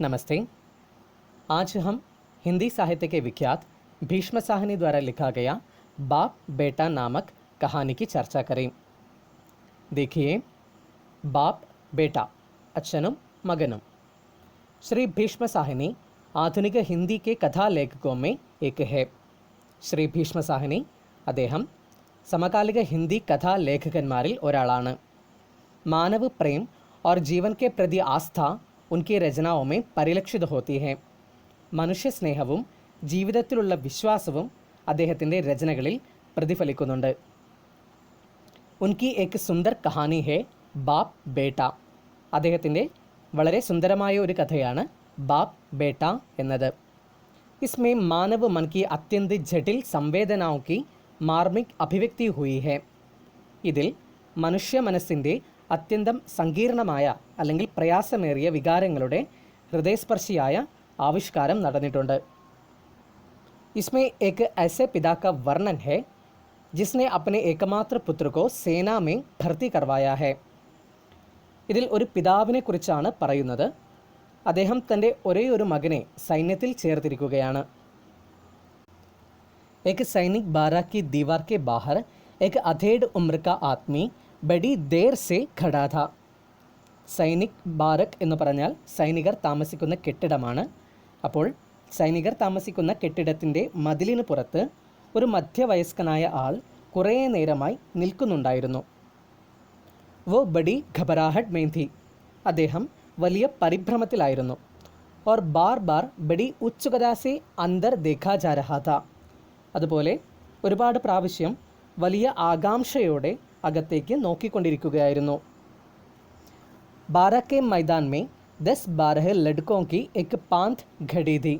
नमस्ते। आज हम हिंदी साहित्य के विख्यात भीष्म साहनी द्वारा लिखा गया बाप बेटा नामक कहानी की चर्चा करें। देखिए, बाप बेटा अच्ഛനും मगനും। श्री भीष्म साहनी आधुनिक हिंदी के कथा लेखकों में एक है। श्री भीष्म साहनी അദ്ദേഹം സമകാലിക हिंदी कथा लेखकന്മാരിൽ ഒരാളാണ്। मानव प्रेम और जीवन के प्रति आस्था उनकी रचनाओं में परिलक्षित होती है। മനുഷ്യ സ്നേഹവും ജീവിതത്തിലുള്ള വിശ്വാസവും അദ്ദേഹത്തിൻ്റെ രചനകളിൽ പ്രതിഫലിക്കുന്നുണ്ട്। ഉൻകി ഏക് സുന്ദർ കഹാനി ഹെ ബാപ്പ് ബേട്ട। അദ്ദേഹത്തിൻ്റെ വളരെ സുന്ദരമായ ഒരു കഥയാണ് ബാപ്പ് ബേട്ട എന്നത്। इसमें मानव मन की अत्यंत जटिल संवेदनाओं की मार्मिक अभिव्यक्ति हुई है। ഇതിൽ മനുഷ്യ മനസ്സിൻ്റെ അത്യന്തം സങ്കീർണമായ അല്ലെങ്കിൽ പ്രയാസമേറിയ വികാരങ്ങളുടെ ഹൃദയസ്പർശിയായ ആവിഷ്കാരം നടന്നിട്ടുണ്ട്। इसमें एक ऐसे पिता का वर्णन है जिसने अपने एकमात्र पुत्र को सेना में भर्ती करवाया है। ഇതിൽ ഒരു പിതാവിനെ കുറിച്ചാണ് പറയുന്നത്। അദ്ദേഹം തൻ്റെ ഒരേ ഒരു മകനെ സൈന്യത്തിൽ ചേർത്തിരിക്കുകയാണ്। एक सैनिक बारह की दीवार के बाहर एक अधेड़ उम्र का आदमी बड़ी देर से खड़ा था। സൈനിക് ബാരക് എന്ന് പറഞ്ഞാൽ സൈനികർ താമസിക്കുന്ന കെട്ടിടമാണ്। അപ്പോൾ സൈനികർ താമസിക്കുന്ന കെട്ടിടത്തിൻ്റെ മതിലിന് പുറത്ത് ഒരു മധ്യവയസ്കനായ ആൾ കുറേ നേരമായി നിൽക്കുന്നുണ്ടായിരുന്നു। വോ ബഡി ഘബറാഹട്ട് में थी। അദ്ദേഹം വലിയ പരിഭ്രമത്തിലായിരുന്നു। और बार बार बड़ी उत्सुकता से अंदर देखा जा रहा था। അതുപോലെ ഒരുപാട് പ്രാവശ്യം വലിയ ആകാംക്ഷയോടെ അകത്തേക്ക് നോക്കിക്കൊണ്ടിരിക്കുകയായിരുന്നു। 12 के मैदान में 10-12 लड़कों की एक पांत घड़ी थी।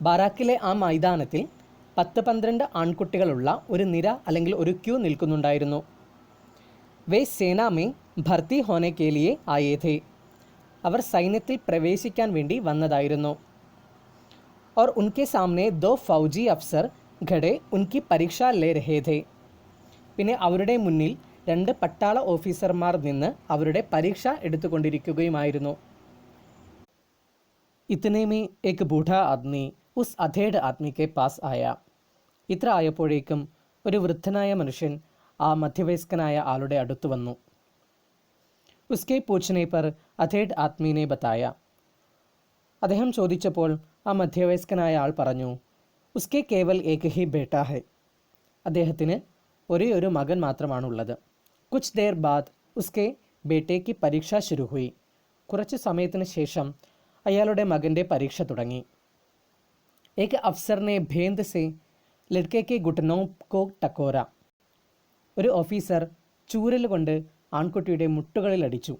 ബാരാക്കിലെ ആ മൈതാനത്തിൽ 10-12 ആൺകുട്ടികളുള്ള ഒരു നിര അല്ലെങ്കിൽ ഒരു ക്യൂ നിൽക്കുന്നുണ്ടായിരുന്നു। വേ സേന में भर्ती होने के लिए आए थे। അവർ സൈന്യത്തിൽ പ്രവേശിക്കാൻ വേണ്ടി വന്നതായിരുന്നു। और उनके सामने 2 फौजी अफसर ഖड़े उनकी परीक्षा ले रहे थे। പിന്നെ അവരുടെ മുന്നിൽ 2 പട്ടാള ഓഫീസർമാർ നിന്ന് അവരുടെ പരീക്ഷ എടുത്തുകൊണ്ടിരിക്കുകയുമായിരുന്നു। इतने में एक बूढ़ा आदमी उस अधेड़ आदमी के पास आया। ഇത്ര ആയപ്പോഴേക്കും ഒരു വൃദ്ധനായ മനുഷ്യൻ ആ മധ്യവയസ്കനായ ആളുടെ അടുത്ത് വന്നു। उसके पूछने पर अधेड़ आदमी ने बताया। അദ്ദേഹം ചോദിച്ചപ്പോൾ ആ മധ്യവയസ്കനായ ആൾ പറഞ്ഞു, ഉസ്കെ കേവൽ ഏക് ഹി ബേട്ട ഹൈ। അദ്ദേഹത്തിന് ഒരേ ഒരു മകൻ മാത്രമാണുള്ളത്। കുച്ച് ദേർ ബാദ് ഉസ്കെ ബേട്ടയ്ക്ക് പരീക്ഷ ശുരു ഹുയി। കുറച്ച് സമയത്തിന് ശേഷം അയാളുടെ മകൻ്റെ പരീക്ഷ തുടങ്ങി। ഏക് അഫ്സറിനെ ഭേന്ദ് സെ ലഡ്കെ ഗുട്ടനോ കോ ടക്കോര। ഒരു ഓഫീസർ ചൂരൽ കൊണ്ട് ആൺകുട്ടിയുടെ മുട്ടുകളിൽ അടിച്ചു।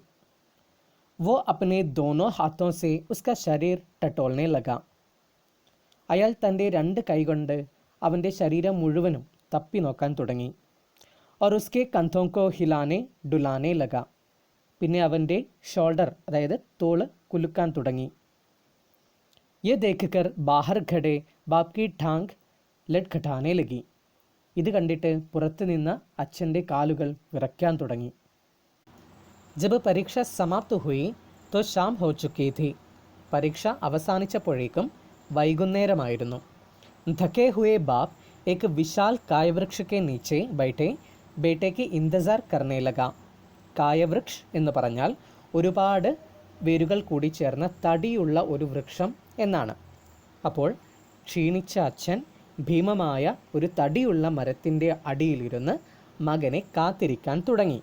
वो अपने दोनों हाथों से उसका शरीर टटोलने लगा। അയാൾ തൻ്റെ 2 കൈകൊണ്ട് അവൻ്റെ ശരീരം മുഴുവനും തപ്പി നോക്കാൻ തുടങ്ങി। और उसके कंधों को हिलाने डुलाने लगा। പിന്നെ അവൻ്റെ ഷോൾഡർ അതായത് തോള് കുലുക്കാൻ തുടങ്ങി। ये देखकर बाहर खड़े बाप की टांग लटखटाने लगी। ഇത് കണ്ടിട്ട് പുറത്തു നിന്ന് അച്ഛൻ്റെ കാലുകൾ വിറയ്ക്കാൻ തുടങ്ങി। जब परीक्षा समाप्त हुई तो शाम हो चुकी थी। പരീക്ഷ അവസാനിച്ചപ്പോഴേക്കും വൈകുന്നേരമായിരുന്നു। धके हुए बाप एक विशाल कायवृक्ष के नीचे बैठे बेटे की इंतज़ार करने लगा। കായവൃക്ഷ് എന്ന് പറഞ്ഞാൽ ഒരുപാട് വേരുകൾ കൂടി ചേർന്ന തടിയുള്ള ഒരു വൃക്ഷം എന്നാണ്। അപ്പോൾ ക്ഷീണിച്ച അച്ഛൻ ഭീമമായ ഒരു തടിയുള്ള മരത്തിൻ്റെ അടിയിലിരുന്ന് മകനെ കാത്തിരിക്കാൻ തുടങ്ങി।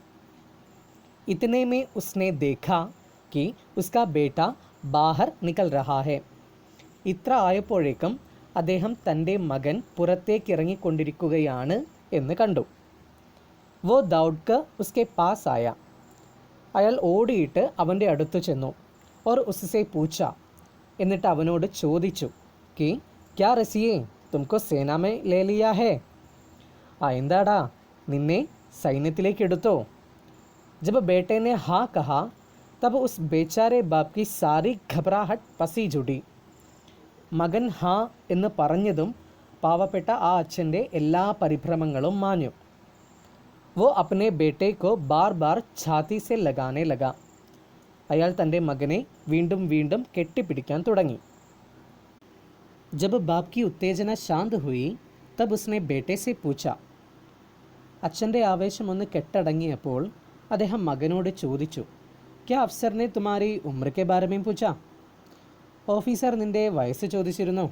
इतने में उसने देखा कि उसका बेटा बाहर निकल रहा है। ഇത്ര ആയപ്പോഴേക്കും അദ്ദേഹം തൻ്റെ മകൻ പുറത്തേക്ക് ഇറങ്ങിക്കൊണ്ടിരിക്കുകയാണ് എന്ന് കണ്ടു। वो दौड़कर उसके पास आया। അയാൾ ഓടിയിട്ട് അവൻ്റെ അടുത്ത് ചെന്നു। और उससे पूछा। എന്നിട്ട് അവനോട് ചോദിച്ചു, कि क्या रसिए तुमको सेना में ले लिया है। എന്താടാ നിന്നെ സൈന്യത്തിലേക്ക് എടുത്തോ। जब बेटे ने हाँ कहा तब उस बेचारे बाप की सारी घबराहट पसी जुड़ी। മകൻ ഹാ എന്ന് പറഞ്ഞതും പാവപ്പെട്ട ആ അച്ഛൻ്റെ എല്ലാ പരിഭ്രമങ്ങളും മാഞ്ഞു। वो अपने बेटे को बार बार छाती से लगाने लगा। അയാൾ തൻ്റെ മകനെ വീണ്ടും വീണ്ടും കെട്ടിപ്പിടിക്കാൻ തുടങ്ങി. जब बाप की उत्तेजना शांत हुई तब उसने बेटे से पूछा. അച്ഛൻ്റെ ആവേശം ഒന്ന് കെട്ടടങ്ങിയപ്പോൾ അദ്ദേഹം മകനോട് ചോദിച്ചു, ക്യാ അഫ്സറിനെ തുമാരി ഉമ്രക്കെ ബാരമേം പൂച്ച? ഓഫീസർ നിൻ്റെ വയസ്സ് ചോദിച്ചിരുന്നോ?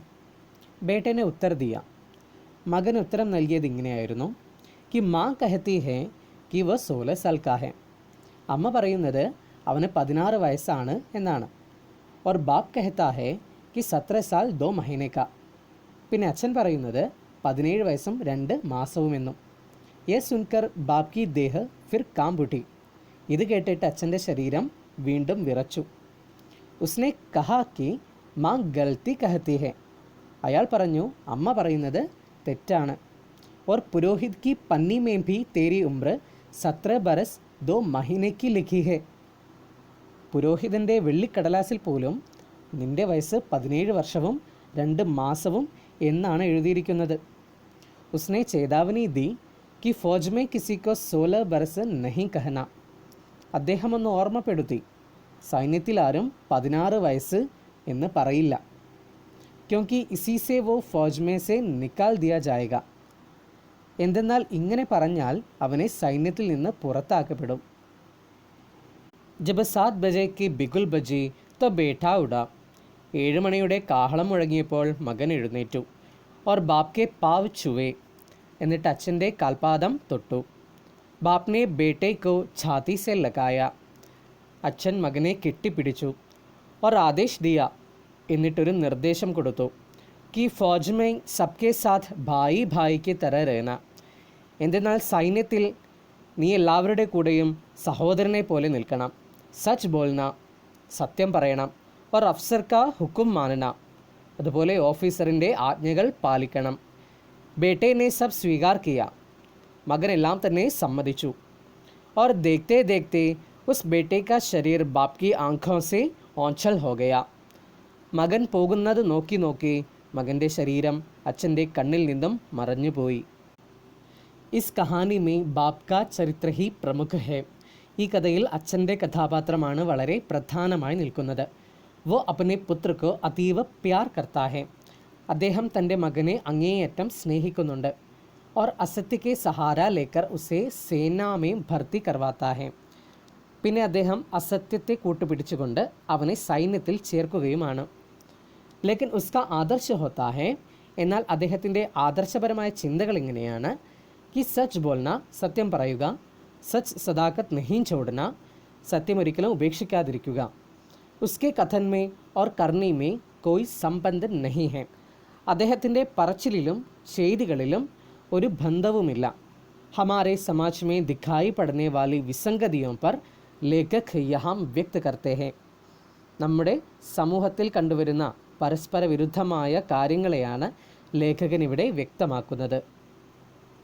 ബേട്ടനെ ഉത്തർ ദിയ. മകൻ ഉത്തരം നൽകിയത് ഇങ്ങനെയായിരുന്നു, കി മാ കഹത്തി ഹേ കി വ 16 സാൽ കാ ഹെ. അമ്മ പറയുന്നത് അവന് 16 വയസ്സാണ് എന്നാണ്. ഓർ ബാപ്പ് കഹത്താ ഹേ കി 17 സാൽ 2 മഹീനെ കാ. പിന്നെ അച്ഛൻ പറയുന്നത് 17 വയസ്സും 2 മാസവുമെന്നും. യേ സുൻകർ ബാപ്പ് കി ദേഹ് ഫിർ കാംപ് ഉഠി. ഇത് കേട്ടിട്ട് അച്ഛൻ്റെ ശരീരം വീണ്ടും വിറച്ചു. ഉസ്നെ കഹാ കി മാ ഗൽത്തി കഹത്തി ഹെ. അയാൾ പറഞ്ഞു, അമ്മ പറയുന്നത് തെറ്റാണ്. ഓർ പുരോഹിത് കി പന്നി മേ ഭി തേരി ഉമ്ര 17 ബരസ് 2 മഹീനെ കി ലിഖി ഹെ. പുരോഹിതൻ്റെ വെള്ളിക്കടലാസിൽ പോലും നിന്റെ വയസ്സ് 17 വർഷവും 2 മാസവും എന്നാണ് എഴുതിയിരിക്കുന്നത്. ഉസ്നെ ചേതാവനി ദി കി ഫൗജ് മേ കിസിക്കോ 16 ബരസ് നഹി കഹന. അദ്ദേഹം ഒന്ന് ഓർമ്മപ്പെടുത്തി, സൈന്യത്തിൽ ആരും 16 വയസ്സ് എന്ന് പറയില്ല. ക്യോങ്കി ഇസി സേ വോ ഫൗജ് മേ സേ നിക്കാൽ ദിയാ ജായേഗ. എന്തെന്നാൽ ഇങ്ങനെ പറഞ്ഞാൽ അവനെ സൈന്യത്തിൽ നിന്ന് പുറത്താക്കപ്പെടും. ജബ് 7 ബജെ കി ബിഗുൽ ബജി തോ ബേഠാ ഉടാ. 7 മണിയുടെ കാഹളം മുഴങ്ങിയപ്പോൾ മകൻ എഴുന്നേറ്റു. ഓർ ബാപ് കെ പാവ് ചുവേ. എന്നിട്ട് അച്ഛൻ്റെ കാൽപാദം തൊട്ടു. ബാപ്നെ ബേട്ടെ കോ ഛാത്തി സെ ലഗായ. അച്ഛൻ മകനെ കെട്ടിപ്പിടിച്ചു. ഓർ ആദേശ് ദിയ. എന്നിട്ടൊരു നിർദ്ദേശം കൊടുത്തു, കി ഫൗജ് മേ സബ്കെ സാത്ത് ഭായി ഭായിക്ക് തര രഹന. എന്തെന്നാൽ സൈന്യത്തിൽ നീ എല്ലാവരുടെ കൂടെയും സഹോദരനെ പോലെ നിൽക്കണം. സച്ച് ബോൾന. സത്യം പറയണം. ഓർ അഫ്സർ കാ ഹുക്കും മാനന. അതുപോലെ ഓഫീസറിൻ്റെ ആജ്ഞകൾ പാലിക്കണം. ബേട്ടേനെ സബ് സ്വീകാർ കിയ. മകനെല്ലാം തന്നെ സമ്മതിച്ചു. ഓർ ദേഖ്തേ ദേഖ്തേ ഉസ് ബേട്ടെ കാ ശരീർ ബാപ് കി ആँखों से ഓഞ്ചൽ ഹോ ഗയ. മകൻ പോകുന്നത് നോക്കി നോക്കി മകൻ്റെ ശരീരം അച്ഛൻ്റെ കണ്ണിൽ നിന്നും മറഞ്ഞുപോയി. ഇസ് കഹാനി മേ ബാപ് കാ ചരിത്ര ഹി പ്രമുഖ് ഹെ. ഈ കഥയിൽ അച്ഛൻ്റെ കഥാപാത്രമാണ് വളരെ പ്രധാനമായി നിൽക്കുന്നത്. വോ അപ്നെ പുത്രക്ക് അതീവ പ്യാർ കർത്താ ഹെ. അദ്ദേഹം തൻ്റെ മകനെ അങ്ങേയറ്റം സ്നേഹിക്കുന്നുണ്ട്. ഓർ അസത്യക്കെ സഹാര ലേക്കർ ഉസേ സേനാമേ ഭർത്തി കർവാത്താ ഹെ. പിന്നെ അദ്ദേഹം അസത്യത്തെ കൂട്ടുപിടിച്ചുകൊണ്ട് അവനെ സൈന്യത്തിൽ ചേർക്കുകയുമാണ്. ലേക്കിൻ ഉസ്കാ ആദർശ ഹോത്താ ഹെ. എന്നാൽ അദ്ദേഹത്തിൻ്റെ ആദർശപരമായ ചിന്തകൾ ഇങ്ങനെയാണ്, കി സച്ച് ബോൾന. സത്യം പറയുക. സച്ച് സദാക്കത്ത് നഹീം ചോടന. സത്യമൊരിക്കലും ഉപേക്ഷിക്കാതിരിക്കുക. ഉസ്കെ കഥൻ മേ ഓർ കർണി മേ കോയി സംബന്ധൻ നഹി ഹെ. അദ്ദേഹത്തിൻ്റെ പറച്ചിലിലും ചെയ്തികളിലും ഒരു ബന്ധവുമില്ല. ഹമാരെ സമാജ് മേ ദിഖായി പടനെ വാലി വിസംഗതിയോ പർ ലേഖക് യഹാം വ്യക്ത് കർത്തേ ഹെ. നമ്മുടെ സമൂഹത്തിൽ കണ്ടുവരുന്ന പരസ്പര വിരുദ്ധമായ കാര്യങ്ങളെയാണ് ലേഖകൻ ഇവിടെ വ്യക്തമാക്കുന്നത്.